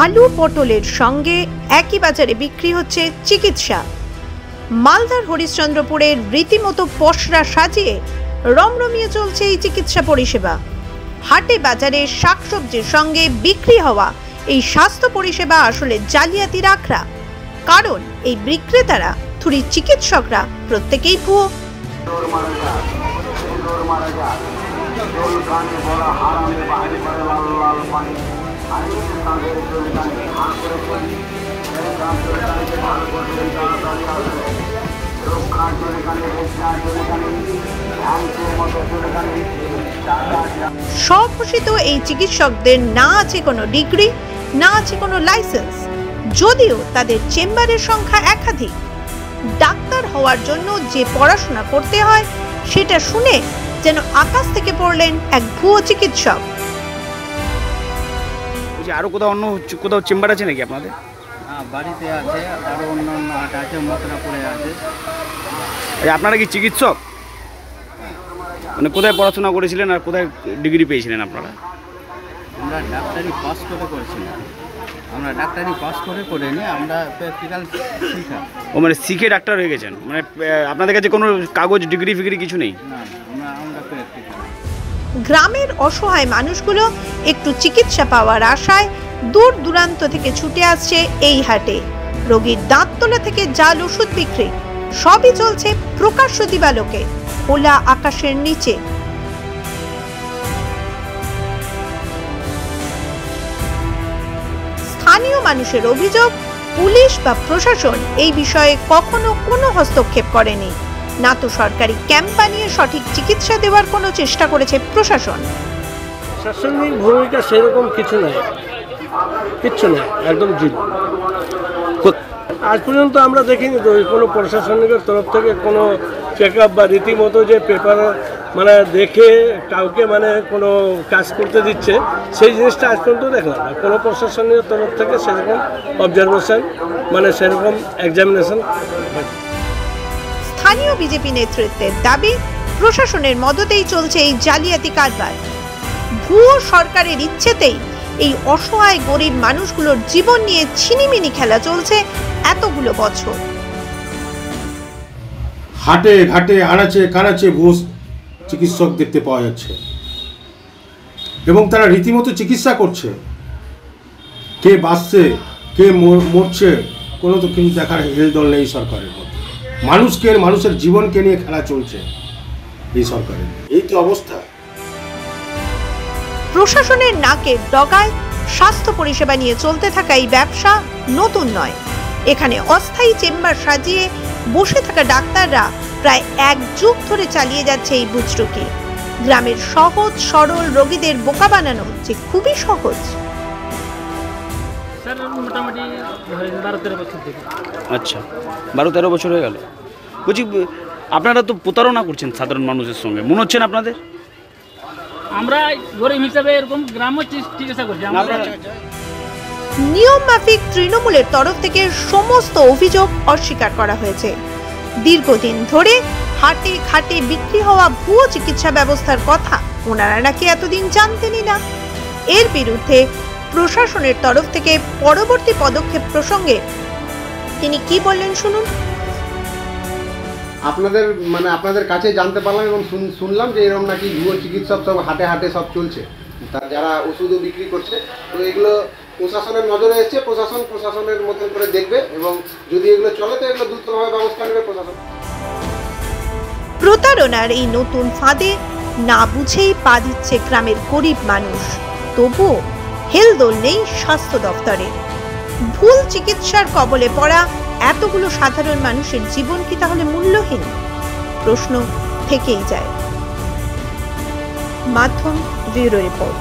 আলু পটলের সঙ্গে একই বাজারে বিক্রি হচ্ছে চিকিৎসা। মালদার হরিশ্চন্দ্রপুরের রীতিমতো পসরা সাজিয়ে রমরমিয়ে চলছে এই চিকিৎসা পরিষেবা। হাটে বাজারে শাকসবজির সঙ্গে বিক্রি হওয়া এই স্বাস্থ্য পরিষেবা আসলে জালিয়াতির আখড়া। কারণ এই বিক্রেতারা থুরি চিকিৎসকরা প্রত্যেকেই ভুয়ো। স্বঘোষিত এই চিকিৎসকদের না আছে কোনো ডিগ্রি, না আছে কোনো লাইসেন্স, যদিও তাদের চেম্বারের সংখ্যা একাধিক। ডাক্তার হওয়ার জন্য যে পড়াশোনা করতে হয় সেটা শুনে যেন আকাশ থেকে পড়লেন এক ভুয়ো চিকিৎসক। আরো কোথাও অন্য কোথাও চেম্বার আছে নাকি আপনাদের? বাড়িতে আছে, আরো অন্যান্য হাট আছে, মথুরাপুরে আছে। আপনারা কি চিকিৎসক? মানে কোথায় পড়াশোনা করেছিলেন আর কোথায় ডিগ্রি পেয়েছিলেন আপনারা? আমরা ডাক্তারি পাস করে করেছিলাম। আমরা ডাক্তারি পাস করে নিয়ে আমরা প্র্যাকটিক্যাল শিখা। ও মানে শিখে ডাক্তার হয়ে গেছেন? মানে আপনাদের কাছে কোনো কাগজ ডিগ্রি ফিগ্রি কিছু নেই? না, আমরা প্র্যাকটিক্যাল। গ্রামের অসহায় মানুষগুলো একটু চিকিৎসা পাওয়ার আশায় দূর দূরান্ত থেকে ছুটে আসছে এই হাটে। রোগীর দাঁত তোলা থেকে জাল ওষুধ বিক্রি সবই চলছে প্রকাশ্য দিবালোকে, খোলা আকাশের নিচে। স্থানীয় মানুষের অভিযোগ, পুলিশ বা প্রশাসন এই বিষয়ে কখনো কোনো হস্তক্ষেপ করেনি। না তো সরকারি ক্যাম্প বানিয়ে সঠিক চিকিৎসা দেওয়ার কোনো চেষ্টা করেছে প্রশাসন। প্রশাসনিক ভূমিকা সেরকম কিছু নাই, একদম জিরো। আজ পর্যন্ত আমরা দেখিনি তো কোনো প্রশাসনিকের তরফ থেকে কোনো চেক আপ বা রীতিমতো যে পেপার মানে দেখে কাউকে মানে কোনো কাজ করতে দিচ্ছে, সেই জিনিসটা আজ পর্যন্ত দেখলাম না। কোনো প্রশাসনের তরফ থেকে সেরকম অবজারভেশন মানে সেরকম এক্সামিনেশন। স্থানীয় বিজেপি নেতৃত্বের দাবি, প্রশাসনের মদতেই চলছে এই জালিয়াতি কারবার। ভুয়ো সরকারের ইচ্ছেতেই এই অসহায় গরিব মানুষগুলোর জীবন নিয়ে ছিনিমিনি খেলা চলছে এতগুলো বছর। হাটে ঘাটে আনাচে কানাচে ভুয়ো চিকিৎসক দেখতে পাওয়া যাচ্ছে এবং তারা রীতিমতো চিকিৎসা করছে। কে বাঁচছে কে মরছে কোনো তো কিন্তু দেখার হেলদোল নেই সরকারের মধ্যে। মানুষের জীবনকে নিয়ে খেলা চলছে এই সরকারের। এই তো অবস্থা। প্রশাসনের নাকের ডগায় স্বাস্থ্য পরিষেবা নিয়ে চলতে থাকা এই ব্যবসা নতুন নয়। এখানে অস্থায়ী চেম্বার সাজিয়ে বসে থাকা ডাক্তাররা প্রায় এক যুগ ধরে চালিয়ে যাচ্ছে এই বুজরুকি। গ্রামের সহজ সরল রোগীদের বোকা বানানো যে খুবই সহজ। মোটামুটি 12-13 বছর থেকে। আচ্ছা, 12-13 বছর হয়ে গেল। বলছি, আপনারা তো প্রতারণা করছেন সাধারণ মানুষের সঙ্গে, মনে হচ্ছে না আপনাদের? আমরা গরিব হিসাবে এরকম গ্রামে চিকিৎসা করছি। নিয়ম মাফিক তৃণমূলের তরফ থেকে সমস্ত অভিযোগ অস্বীকার করা হয়েছে। দীর্ঘদিন ধরে হাটে ঘাটে বিক্রি হওয়া ভুয়ো চিকিৎসা ব্যবস্থার কথা ওনারা নাকি এতদিন জানতেনই না। এর বিরুদ্ধে প্রশাসনের তরফ থেকে পরবর্তী পদক্ষেপ প্রসঙ্গে তিনি কি বললেন শুনুন। আপনাদের কাছে জানতে পারলাম এবং শুনলাম যে এরকম নাকি ভুয়ো চিকিৎসক সব হাটে হাটে সব চলছে, যারা ওষুধও বিক্রি করছে। তো এগুলো প্রশাসনের নজরে এসছে, প্রশাসনের মতন করে দেখবে এবং যদি এগুলো চলে তো এগুলো দ্রুতভাবে ব্যবস্থা নেবে প্রশাসন। প্রতারণার এই নতুন ফাঁদে না বুঝেই পা দিচ্ছে গ্রামের গরিব মানুষ। তবুও হেলদোল নেই স্বাস্থ্য দপ্তরের। ভুল চিকিৎসার কবলে পড়া এতগুলো সাধারণ মানুষের জীবন কি তাহলে মূল্যহীন? প্রশ্ন থেকেই যায়। মাধ্যম ব্যুরো রিপোর্ট।